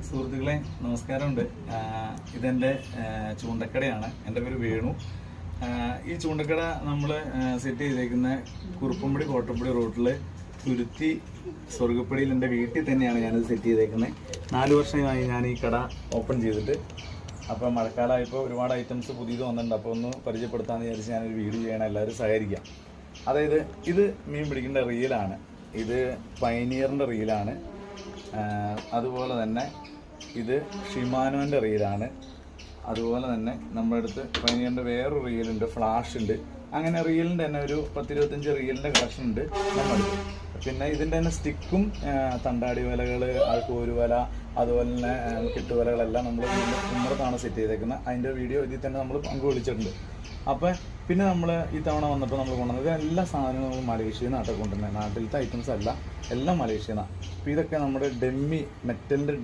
സുഹൃത്തുക്കളെ നമസ്കാരമുണ്ട്. ഇതെൻ്റെ ചൂണ്ടക്കടയാണ്. എൻ്റെ പേര് വേണു. ഈ ചൂണ്ടക്കട നമ്മൾ സെറ്റ് ചെയ്തേക്കുന്ന കുറുപ്പമ്പടി കോട്ടപ്പടി റോട്ടിൽ തുരുത്തി സ്വർഗപ്പടിയിൽ എൻ്റെ വീട്ടിൽ തന്നെയാണ് ഞാനിത് സെറ്റ് ചെയ്തേക്കുന്നത്. 4 വർഷമായി ഞാൻ ഈ കട ഓപ്പൺ ചെയ്തിട്ട്. അപ്പോൾ മഴക്കാലമായപ്പോൾ ഒരുപാട് ഐറ്റംസ് പുതിയത് വന്നിട്ടുണ്ട്. അപ്പോൾ ഒന്ന് പരിചയപ്പെടുത്താമെന്ന് വിചാരിച്ച് ഞാനൊരു വീഡിയോ ചെയ്യണം, എല്ലാവരും സഹകരിക്കാം. അതായത് ഇത് മീൻ പിടിക്കേണ്ട റീലാണ്. ഇത് പൈനിയറിൻ്റെ റീലാണ്. അതുപോലെ തന്നെ ഇത് ഷിമാനോൻ്റെ റീലാണ്. അതുപോലെ തന്നെ നമ്മുടെ അടുത്ത് പൈനിയറിൻ്റെ വേറൊരു റീലുണ്ട്, ഫ്ലാഷ് ഉണ്ട്. അങ്ങനെ റീലിൻ്റെ തന്നെ ഒരു 10-25 റീലിൻ്റെ കളക്ഷൻ ഉണ്ട് നമ്മുടെ. പിന്നെ ഇതിൻ്റെ തന്നെ സ്റ്റിക്കും തണ്ടാടി വലകൾ, കോരുവല, അതുപോലെ തന്നെ കെട്ടുവലകളെല്ലാം നമ്മൾ ഉമ്മറത്താണ് സെറ്റ് ചെയ്തേക്കുന്നത്. അതിൻ്റെ വീഡിയോ ഇതിൽ തന്നെ നമ്മൾ പങ്കുവെളിച്ചിട്ടുണ്ട്. അപ്പം പിന്നെ നമ്മൾ ഈ തവണ വന്നപ്പോൾ നമ്മൾ കൊണ്ടുവന്നത് എല്ലാ സാധനവും നമ്മൾ മലേഷ്യയിൽ നിന്നാണ് കൊണ്ടുവരുന്നത്. നാട്ടിലത്തെ ഐറ്റംസ് അല്ല, എല്ലാം മലേഷ്യയിൽ നിന്നാണ്. അപ്പോൾ ഇതൊക്കെ നമ്മുടെ ഡെമ്മി മെറ്റലിൻ്റെ